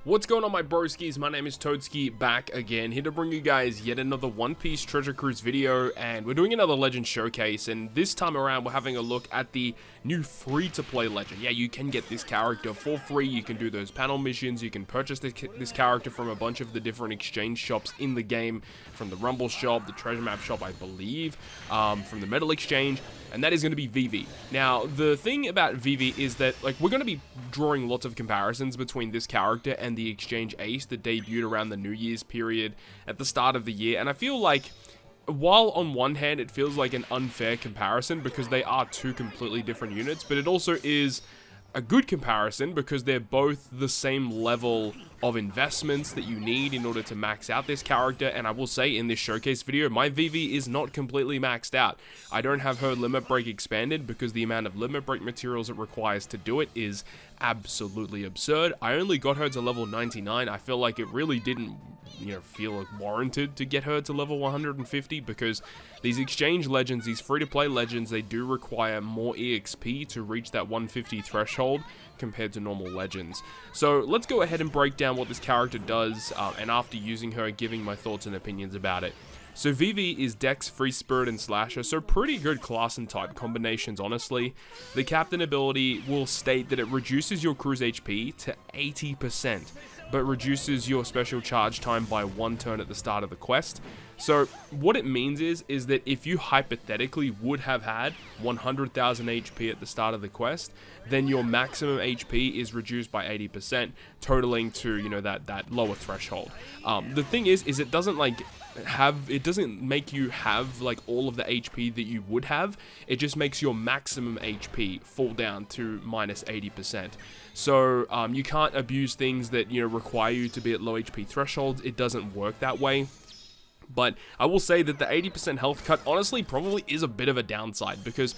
What's going on, my broskiis? My name is Toadski, back again, here to bring you guys yet another One Piece Treasure Cruise video, and we're doing another Legend Showcase, and this time around we're having a look at the new free-to-play Legend. Yeah, you can get this character for free, you can do those panel missions, you can purchase this character from a bunch of the different exchange shops in the game, from the Rumble shop, the Treasure Map shop, I believe, from the Metal Exchange, and that is going to be VIVI. Now, the thing about VIVI is that, like, we're going to be drawing lots of comparisons between this character and the Exchange Ace that debuted around the New Year's period at the start of the year, and I feel like, while on one hand it feels like an unfair comparison because they are two completely different units, but it also is a good comparison because they're both the same level of investments that you need in order to max out this character. And I will say, in this showcase video, my VIVI is not completely maxed out. I don't have her limit break expanded because the amount of limit break materials it requires to do it is absolutely absurd. I only got her to level 99. I feel like it really didn't, feel warranted to get her to level 150 because these exchange legends, these free-to-play legends, they do require more EXP to reach that 150 threshold compared to normal legends. So let's go ahead and break down what this character does, and after using her, giving my thoughts and opinions about it. So VIVI is Dex, Free Spirit, and Slasher, so pretty good class and type combinations, honestly. The Captain ability will state that it reduces your crew's HP to 80%, but reduces your special charge time by 1 turn at the start of the quest. So what it means is that if you hypothetically would have had 100,000 HP at the start of the quest, then your maximum HP is reduced by 80%, totaling to, that lower threshold. The thing is it doesn't make you have like all of the HP that you would have. It just makes your maximum HP fall down to minus 80%. So you can't abuse things that require you to be at low HP thresholds. It doesn't work that way. But I will say that the 80% health cut honestly probably is a bit of a downside because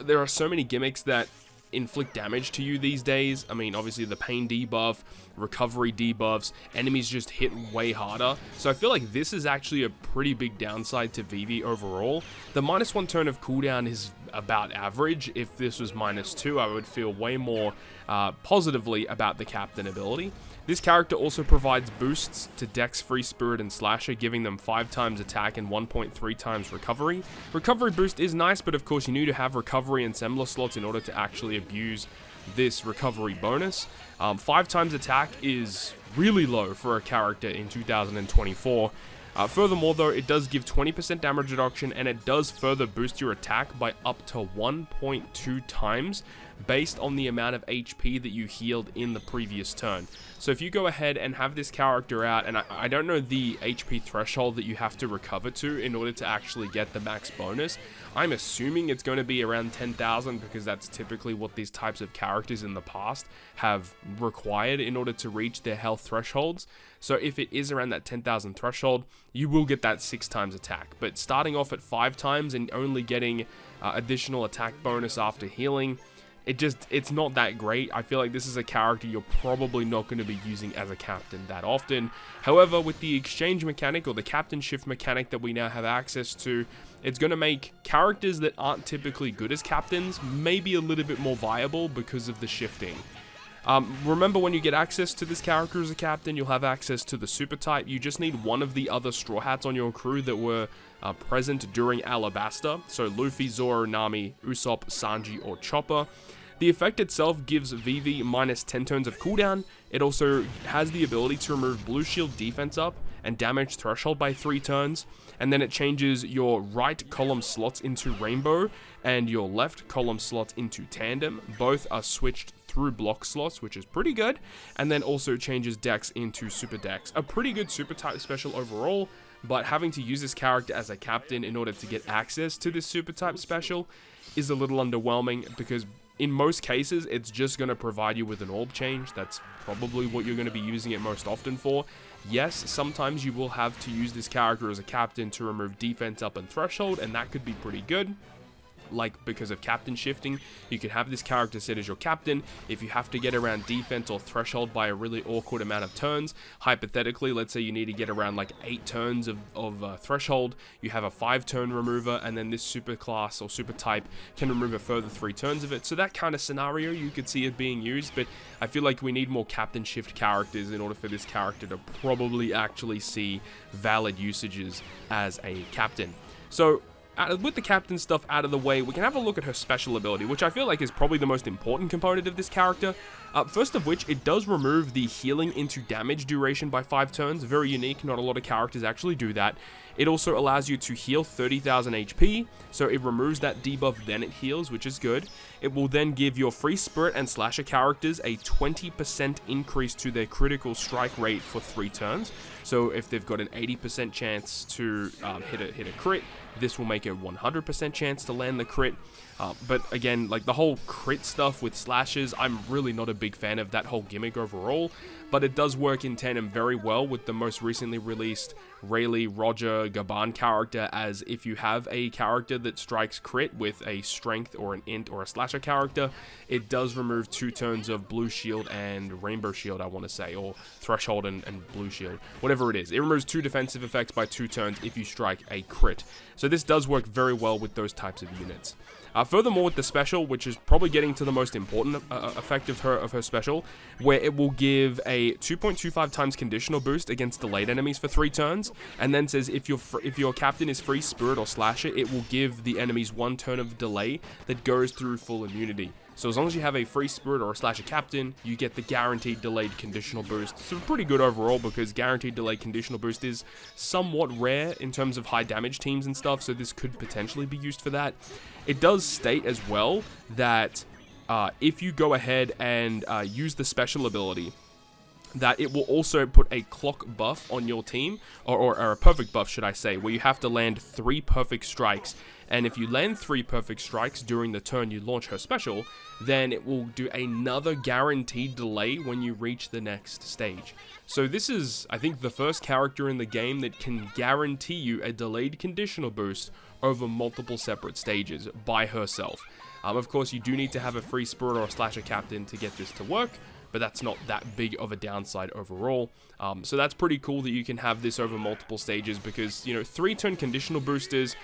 there are so many gimmicks that inflict damage to you these days. I mean, obviously the pain debuff, recovery debuffs, enemies just hit way harder. So I feel like this is actually a pretty big downside to VIVI overall. The -1 turn of cooldown is about average. If this was -2, I would feel way more positively about the Captain ability. This character also provides boosts to Dex, Free Spirit, and Slasher, giving them 5 times attack and 1.3 times recovery. Recovery boost is nice, but of course you need to have recovery and similar slots in order to actually abuse this recovery bonus. 5 times attack is really low for a character in 2024. Furthermore though, it does give 20% damage reduction, and it does further boost your attack by up to 1.2 times based on the amount of HP that you healed in the previous turn. So if you go ahead and have this character out, and I don't know the HP threshold that you have to recover to in order to actually get the max bonus. I'm assuming it's going to be around 10,000 because that's typically what these types of characters in the past have required in order to reach their health thresholds. So if it is around that 10,000 threshold, you will get that 6 times attack. But starting off at 5 times and only getting additional attack bonus after healing, it's not that great. I feel like this is a character you're probably not going to be using as a captain that often. However, with the exchange mechanic or the captain shift mechanic that we now have access to, it's going to make characters that aren't typically good as captains maybe a little bit more viable because of the shifting. Remember, when you get access to this character as a captain, you'll have access to the super type. You just need one of the other Straw Hats on your crew that were present during Alabasta. So Luffy, Zoro, Nami, Usopp, Sanji, or Chopper. The effect itself gives VIVI minus 10 turns of cooldown. It also has the ability to remove blue shield defense up and damage threshold by 3 turns. And then it changes your right column slots into rainbow and your left column slots into tandem. Both are switched through block slots, which is pretty good. And then also changes Dex into super Dex. A pretty good super type special overall, but having to use this character as a captain in order to get access to this super type special is a little underwhelming because in most cases, it's just going to provide you with an orb change. That's probably what you're going to be using it most often for. Yes, sometimes you will have to use this character as a captain to remove defense up and threshold, and that could be pretty good. like because of captain shifting, you could have this character set as your captain. If you have to get around defense or threshold by a really awkward amount of turns, hypothetically, let's say you need to get around like 8 turns of threshold, you have a 5-turn remover, and then this super class or super type can remove a further 3 turns of it. So that kind of scenario you could see it being used, but I feel like we need more captain shift characters in order for this character to probably actually see valid usages as a captain. So with the captain stuff out of the way, we can have a look at her special ability, which I feel like is probably the most important component of this character. First of which, it does remove the healing into damage duration by 5 turns. Very unique, not a lot of characters actually do that. It also allows you to heal 30,000 HP, so it removes that debuff, then it heals, which is good. It will then give your free spirit and slasher characters a 20% increase to their critical strike rate for 3 turns. So if they've got an 80% chance to hit a crit, this will make a 100% chance to land the crit. But again, like the whole crit stuff with slashes, I'm really not a big fan of that whole gimmick overall, but it does work in tandem very well with the most recently released Rayleigh Roger Gaban character, as if you have a character that strikes crit with a strength or an int or a slasher character, it does remove 2 turns of blue shield and rainbow shield, I want to say, or threshold and blue shield, whatever it is. It removes 2 defensive effects by 2 turns if you strike a crit. So this does work very well with those types of units. Furthermore, with the special, which is probably getting to the most important effect of her special, where it will give a 2.25 times conditional boost against delayed enemies for 3 turns, and then says if your captain is free spirit or slasher, it will give the enemies 1 turn of delay that goes through full immunity. So as long as you have a free spirit or a slasher captain, you get the guaranteed delayed conditional boost. So pretty good overall, because guaranteed delayed conditional boost is somewhat rare in terms of high damage teams and stuff, so this could potentially be used for that. It does state as well that if you go ahead and use the special ability, that it will also put a clock buff on your team, or a perfect buff, should I say, where you have to land 3 perfect strikes. And if you land 3 perfect strikes during the turn you launch her special, then it will do another guaranteed delay when you reach the next stage. So this is, I think, the first character in the game that can guarantee you a delayed conditional boost over multiple separate stages by herself. Of course, you do need to have a free spirit or a slasher captain to get this to work, but that's not that big of a downside overall. So that's pretty cool that you can have this over multiple stages, because, you know, 3-turn conditional boosters,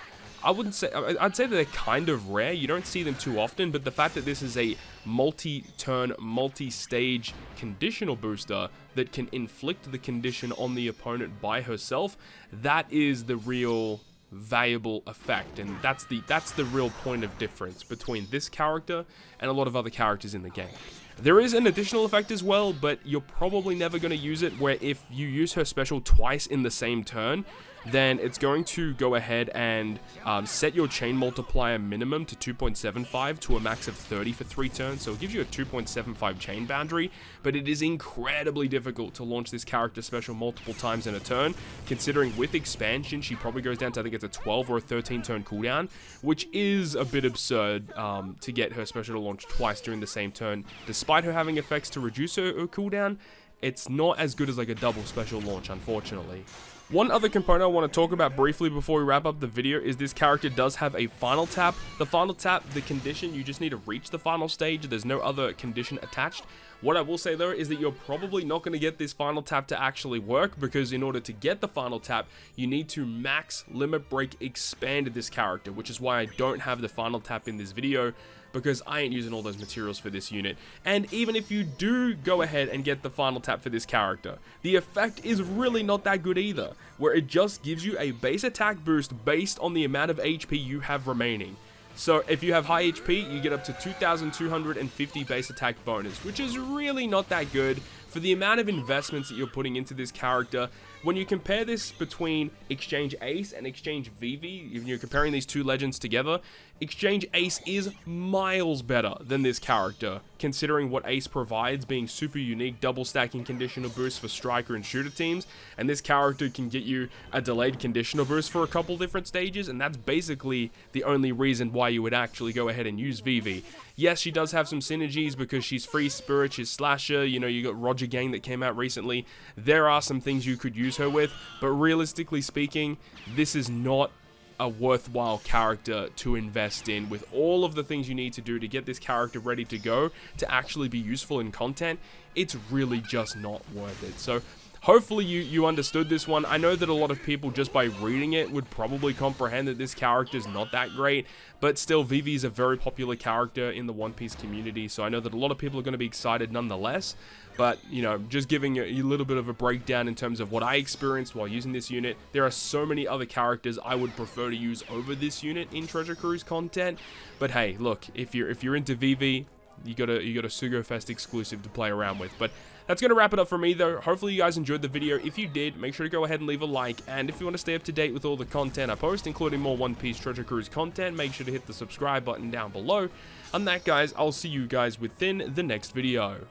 I'd say that they're kind of rare. You don't see them too often, but the fact that this is a multi-turn, multi-stage conditional booster that can inflict the condition on the opponent by herself, that is the real valuable effect, and that's the real point of difference between this character and a lot of other characters in the game. There is an additional effect as well, but you're probably never going to use it, where if you use her special twice in the same turn, then it's going to go ahead and set your chain multiplier minimum to 2.75 to a max of 30 for 3 turns, so it gives you a 2.75 chain boundary, but it is incredibly difficult to launch this character special multiple times in a turn, considering with expansion she probably goes down to, I think it's a 12 or a 13 turn cooldown, which is a bit absurd to get her special to launch twice during the same turn. Despite her having effects to reduce her cooldown, it's not as good as like a double special launch, unfortunately. One other component I want to talk about briefly before we wrap up the video is this character does have a final tap. The final tap, the condition, you just need to reach the final stage. There's no other condition attached. What I will say though is that you're probably not going to get this final tap to actually work, because in order to get the final tap, you need to max limit break expand this character, which is why I don't have the final tap in this video, because I ain't using all those materials for this unit. And even if you do go ahead and get the final tap for this character, the effect is really not that good either, where it just gives you a base attack boost based on the amount of HP you have remaining. So if you have high HP, you get up to 2,250 base attack bonus, which is really not that good for the amount of investments that you're putting into this character. When you compare this between Exchange Ace and Exchange VIVI, if you're comparing these two legends together, Exchange Ace is miles better than this character, considering what Ace provides, being super unique, double stacking conditional boost for striker and shooter teams, and this character can get you a delayed conditional boost for a couple different stages, and that's basically the only reason why you would actually go ahead and use VIVI. Yes, she does have some synergies because she's free spirit, she's slasher, you know, you got Roger Gang that came out recently. There are some things you could use her with, but realistically speaking, this is not a worthwhile character to invest in with all of the things you need to do to get this character ready to go to actually be useful in content. It's really just not worth it. So hopefully you understood this one. I know that a lot of people just by reading it would probably comprehend that this character is not that great, but still Vivi is a very popular character in the One Piece community, so I know that a lot of people are going to be excited nonetheless. But, you know, just giving you a little bit of a breakdown in terms of what I experienced while using this unit. There are so many other characters I would prefer to use over this unit in Treasure Cruise content. But hey, look, if you're into VIVI, you got a Sugo-Fest exclusive to play around with. But that's going to wrap it up for me, though. Hopefully you guys enjoyed the video. If you did, make sure to go ahead and leave a like. And if you want to stay up to date with all the content I post, including more One Piece Treasure Cruise content, make sure to hit the subscribe button down below. On that, guys, I'll see you guys within the next video.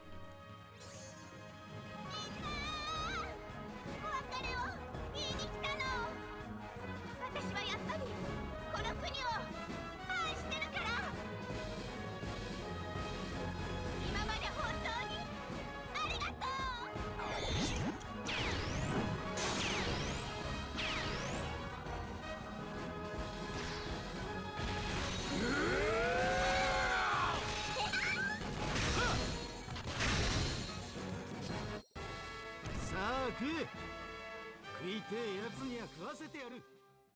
Sa 食いてえやつには食わせてやる。